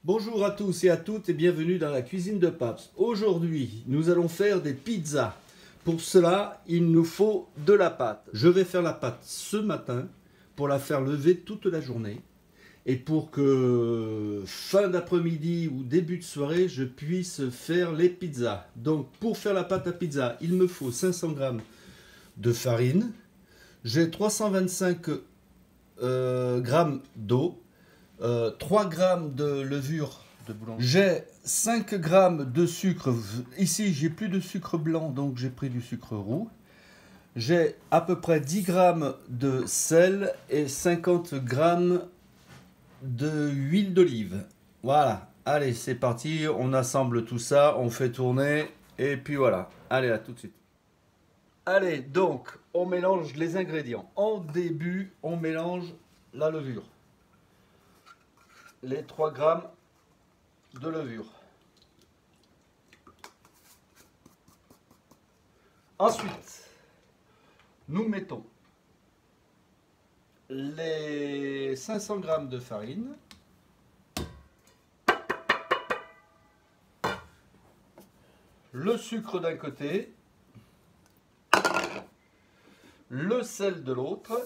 Bonjour à tous et à toutes et bienvenue dans la cuisine de Paps. Aujourd'hui, nous allons faire des pizzas. Pour cela, il nous faut de la pâte. Je vais faire la pâte ce matin pour la faire lever toute la journée et pour que fin d'après-midi ou début de soirée, je puisse faire les pizzas. Donc, pour faire la pâte à pizza, il me faut 500 g de farine. J'ai 325 g d'eau. 3 grammes de levure de boulangerie. J'ai 5 grammes de sucre. Ici, j'ai plus de sucre blanc, donc j'ai pris du sucre roux. J'ai à peu près 10 grammes de sel et 50 grammes d'huile d'olive. Voilà. Allez, c'est parti. On assemble tout ça, on fait tourner et puis voilà. Allez, à tout de suite. Allez, donc, on mélange les ingrédients. En début, on mélange la levure. Les 3 grammes de levure. Ensuite, nous mettons les 500 grammes de farine, le sucre d'un côté, le sel de l'autre,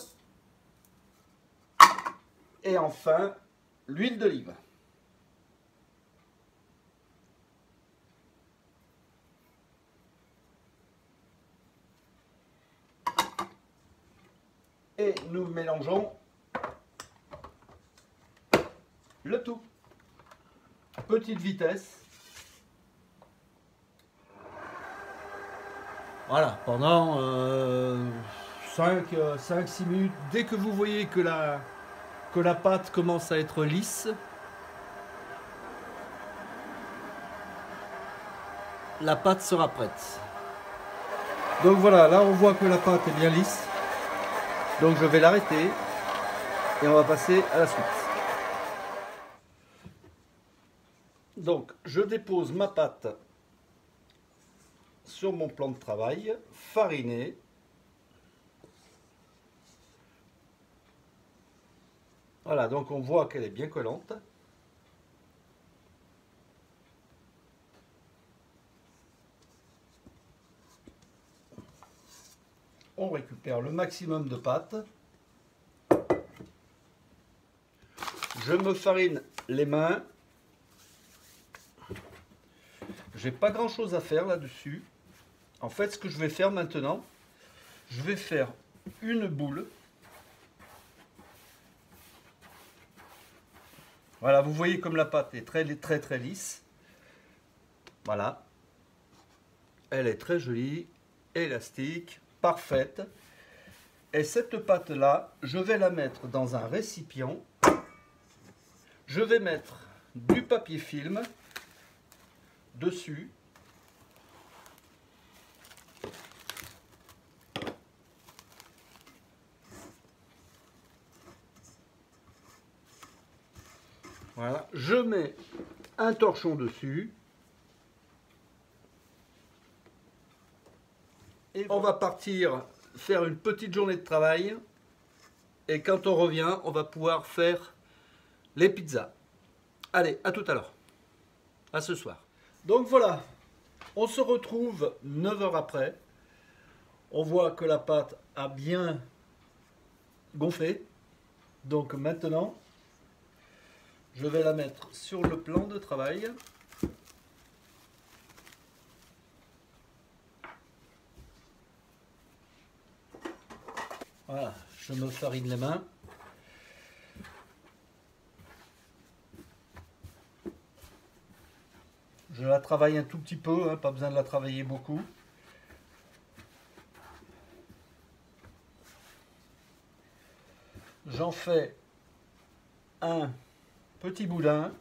et enfin l'huile d'olive. Et nous mélangeons le tout. Petite vitesse. Voilà, pendant 5-6 minutes. Dès que vous voyez que la pâte commence à être lisse, la pâte sera prête. Donc voilà, là on voit que la pâte est bien lisse. Donc je vais l'arrêter et on va passer à la suite. Donc je dépose ma pâte sur mon plan de travail, fariné. Voilà, donc on voit qu'elle est bien collante. On récupère le maximum de pâte. Je me farine les mains. J'ai pas grand chose à faire là-dessus. En fait, ce que je vais faire maintenant, je vais faire une boule. Voilà, vous voyez comme la pâte est très lisse. Voilà. Elle est très jolie, élastique, parfaite. Et cette pâte-là, je vais la mettre dans un récipient. Je vais mettre du papier film dessus. Voilà, je mets un torchon dessus. Et on va partir faire une petite journée de travail. Et quand on revient, on va pouvoir faire les pizzas. Allez, à tout à l'heure. À ce soir. Donc voilà, on se retrouve 9 heures après. On voit que la pâte a bien gonflé. Donc maintenant, je vais la mettre sur le plan de travail. Voilà, je me farine les mains. Je la travaille un tout petit peu, hein, pas besoin de la travailler beaucoup. J'en fais un petit boudin.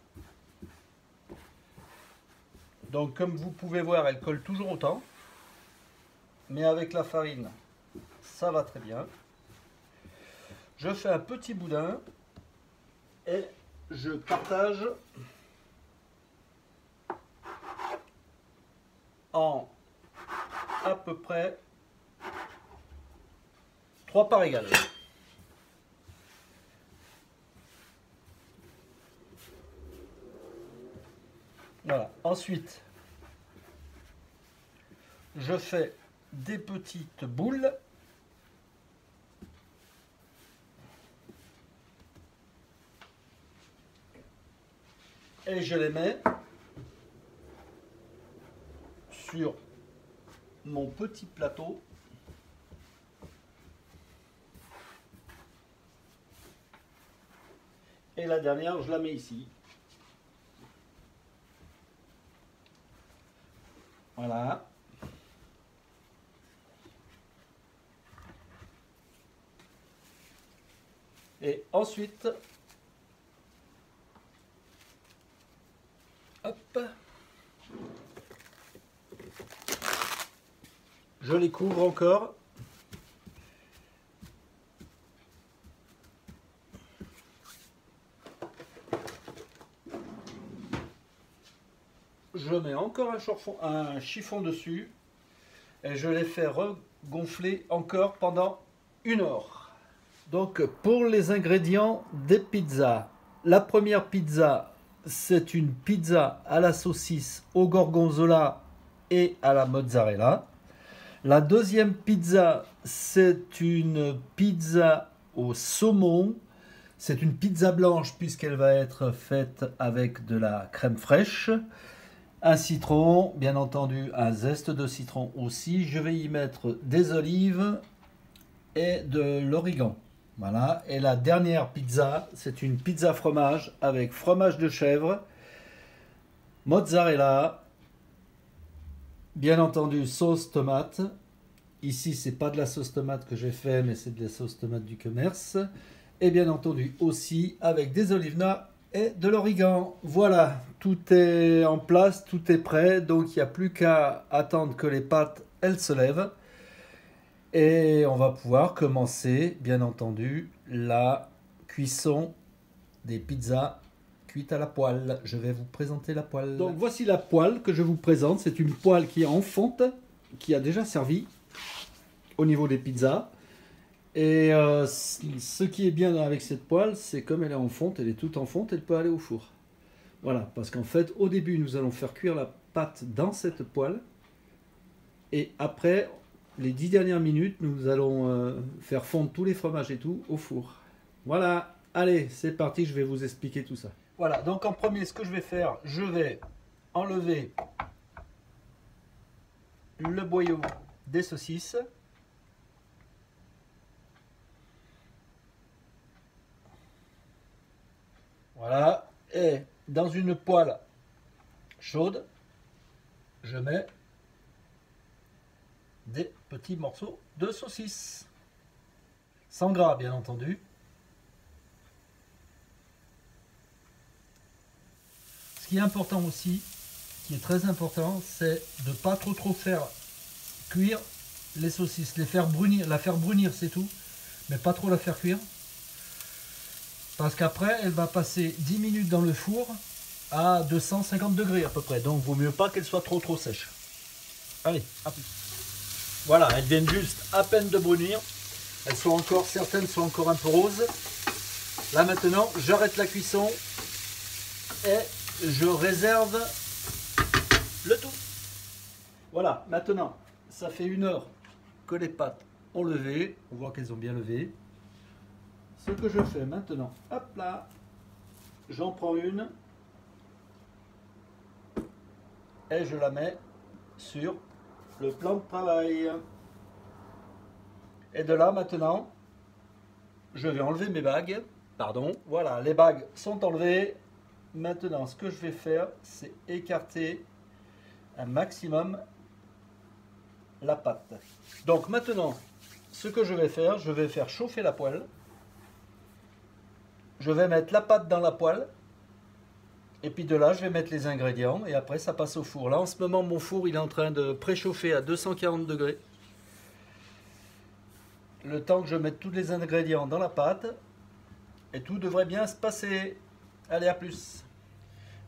Donc comme vous pouvez voir, elle colle toujours autant. Mais avec la farine, ça va très bien. Je fais un petit boudin et je partage en à peu près 3 parts égales. Ensuite, je fais des petites boules. Et je les mets sur mon petit plateau. Et la dernière, je la mets ici. Voilà. Et ensuite, hop, je les couvre encore. Je mets encore un chiffon dessus et je les fais regonfler encore pendant 1 heure. Donc pour les ingrédients des pizzas, la première pizza, c'est une pizza à la saucisse, au gorgonzola et à la mozzarella. La deuxième pizza, c'est une pizza au saumon. C'est une pizza blanche puisqu'elle va être faite avec de la crème fraîche. Un citron, bien entendu, un zeste de citron aussi. Je vais y mettre des olives et de l'origan. Voilà. Et la dernière pizza, c'est une pizza fromage avec fromage de chèvre, mozzarella, bien entendu sauce tomate. Ici, c'est pas de la sauce tomate que j'ai fait, mais c'est de la sauce tomate du commerce. Et bien entendu aussi avec des olives noires et de l'origan. Voilà, tout est en place, tout est prêt. Donc il n'y a plus qu'à attendre que les pâtes, elles se lèvent. Et on va pouvoir commencer, bien entendu, la cuisson des pizzas cuites à la poêle. Je vais vous présenter la poêle. Donc voici la poêle que je vous présente. C'est une poêle qui est en fonte, qui a déjà servi au niveau des pizzas. Et ce qui est bien avec cette poêle, c'est comme elle est en fonte, elle est toute en fonte, elle peut aller au four. Voilà, parce qu'en fait, au début, nous allons faire cuire la pâte dans cette poêle. Et après, les 10 dernières minutes, nous allons faire fondre tous les fromages et tout au four. Voilà, allez, c'est parti, je vais vous expliquer tout ça. Voilà, donc en premier, ce que je vais faire, je vais enlever le boyau des saucisses. Voilà, et dans une poêle chaude, je mets des petits morceaux de saucisse. Sans gras, bien entendu. Ce qui est important aussi, qui est très important, c'est de ne pas trop faire cuire les saucisses. La faire brunir, c'est tout, mais pas trop la faire cuire. Parce qu'après, elle va passer 10 minutes dans le four à 250 degrés à peu près. Donc, il vaut mieux pas qu'elle soit trop sèche. Allez, à plus. Voilà, elles viennent juste à peine de brunir. Elles sont encore, certaines sont encore un peu roses. Là maintenant, j'arrête la cuisson et je réserve le tout. Voilà, maintenant, ça fait 1 heure que les pâtes ont levé. On voit qu'elles ont bien levé. Ce que je fais maintenant, hop là, j'en prends une et je la mets sur le plan de travail. Et de là maintenant, je vais enlever mes bagues. Pardon, voilà, les bagues sont enlevées. Maintenant, ce que je vais faire, c'est écarter un maximum la pâte. Donc maintenant, ce que je vais faire chauffer la poêle. Je vais mettre la pâte dans la poêle. Et puis de là, je vais mettre les ingrédients. Et après, ça passe au four. Là, en ce moment, mon four, il est en train de préchauffer à 240 degrés. Le temps que je mette tous les ingrédients dans la pâte. Et tout devrait bien se passer. Allez, à plus.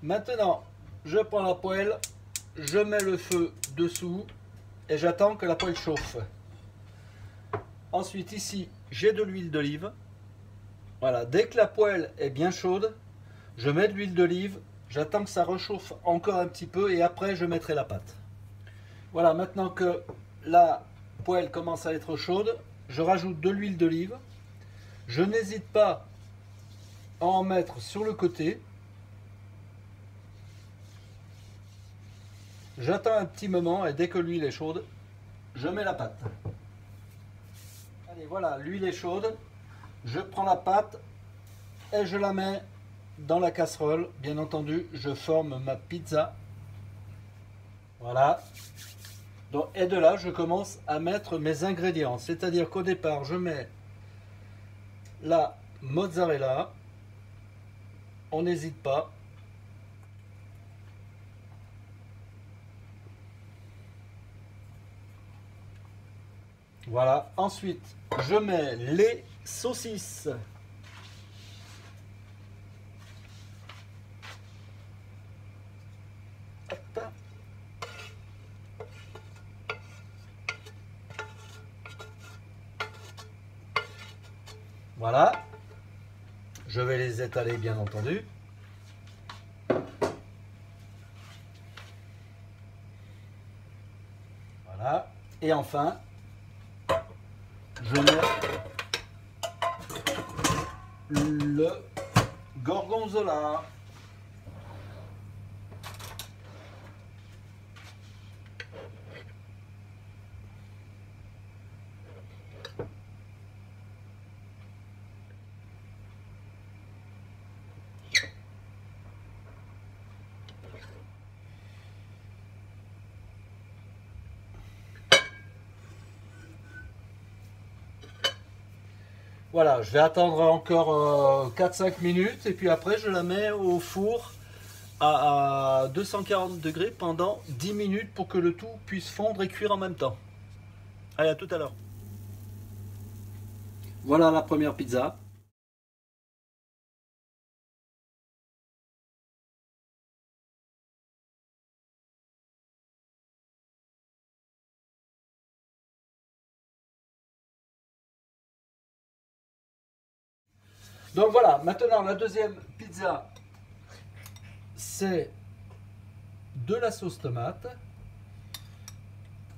Maintenant, je prends la poêle. Je mets le feu dessous. Et j'attends que la poêle chauffe. Ensuite, ici, j'ai de l'huile d'olive. Voilà, dès que la poêle est bien chaude, je mets de l'huile d'olive J'attends que ça réchauffe encore un petit peu et après je mettrai la pâte. Voilà, maintenant que la poêle commence à être chaude, je rajoute de l'huile d'olive. Je n'hésite pas à en mettre sur le côté. J'attends un petit moment et dès que l'huile est chaude, je mets la pâte. Allez, voilà, l'huile est chaude. Je prends la pâte et je la mets dans la casserole. Bien entendu, je forme ma pizza. Voilà. Donc, et de là, je commence à mettre mes ingrédients. C'est-à-dire qu'au départ, je mets la mozzarella. On n'hésite pas. Voilà. Ensuite, je mets les saucisses. Hop. Voilà. Je vais les étaler, bien entendu. Voilà. Et enfin, je mets le gorgonzola. Voilà, je vais attendre encore 4-5 minutes et puis après je la mets au four à 240 degrés pendant 10 minutes pour que le tout puisse fondre et cuire en même temps. Allez, à tout à l'heure. Voilà la première pizza. Donc voilà, maintenant la deuxième pizza, c'est de la sauce tomate.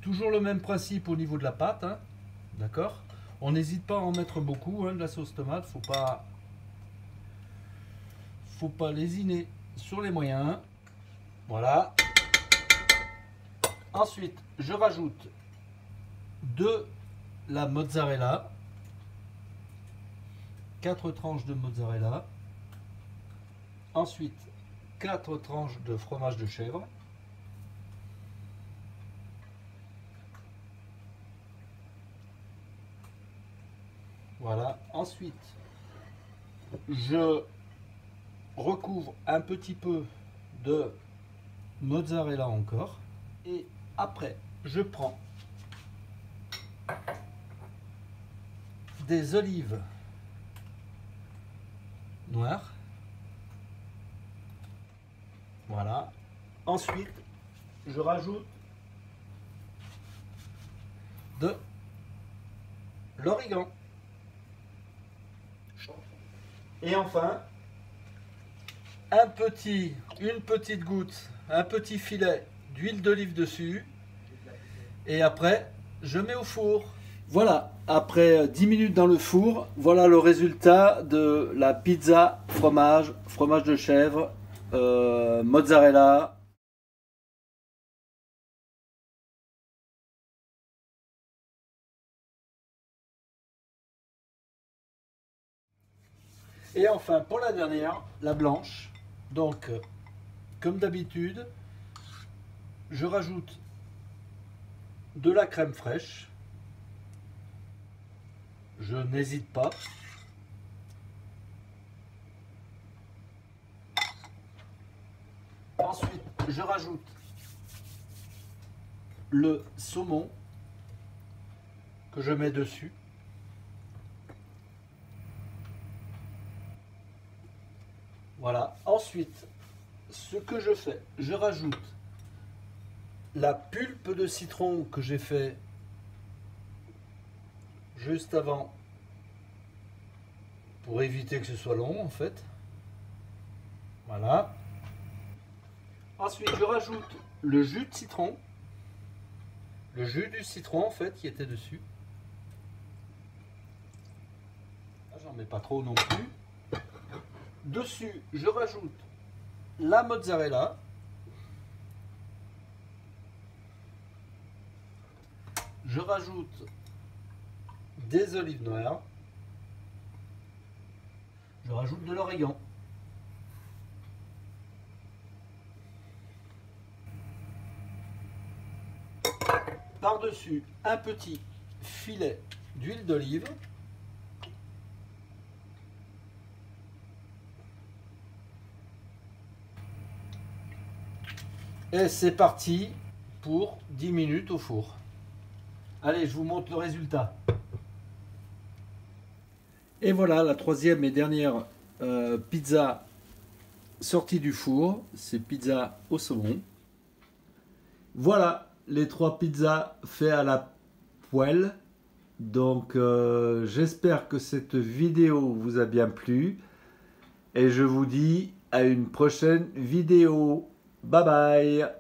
Toujours le même principe au niveau de la pâte, hein, d'accord? On n'hésite pas à en mettre beaucoup, hein, de la sauce tomate, faut pas lésiner sur les moyens. Voilà. Ensuite, je rajoute de la mozzarella, 4 tranches de mozzarella. Ensuite, 4 tranches de fromage de chèvre. Voilà. Ensuite, je recouvre un petit peu de mozzarella encore. Et après, je prends des olives noires. Voilà. Ensuite, je rajoute de l'origan. Et enfin, une petite goutte, un petit filet d'huile d'olive dessus. Et après, je mets au four. Voilà, après 10 minutes dans le four, voilà le résultat de la pizza fromage de chèvre, mozzarella. Et enfin, pour la dernière, la blanche. Donc, comme d'habitude, je rajoute de la crème fraîche. Je n'hésite pas. Ensuite, je rajoute le saumon que je mets dessus. Voilà. Ensuite, ce que je fais, je rajoute la pulpe de citron que j'ai fait juste avant pour éviter que ce soit long en fait. Voilà. Ensuite, je rajoute le jus de citron. Le jus du citron, en fait, qui était dessus. J'en mets pas trop non plus. Dessus, je rajoute la mozzarella. Je rajoute des olives noires. Je rajoute de l'origan. Par-dessus, un petit filet d'huile d'olive. Et c'est parti pour 10 minutes au four. Allez, je vous montre le résultat. Et voilà la troisième et dernière pizza sortie du four. C'est pizza au saumon. Voilà les 3 pizzas faites à la poêle. Donc j'espère que cette vidéo vous a bien plu. Et je vous dis à une prochaine vidéo. Bye bye.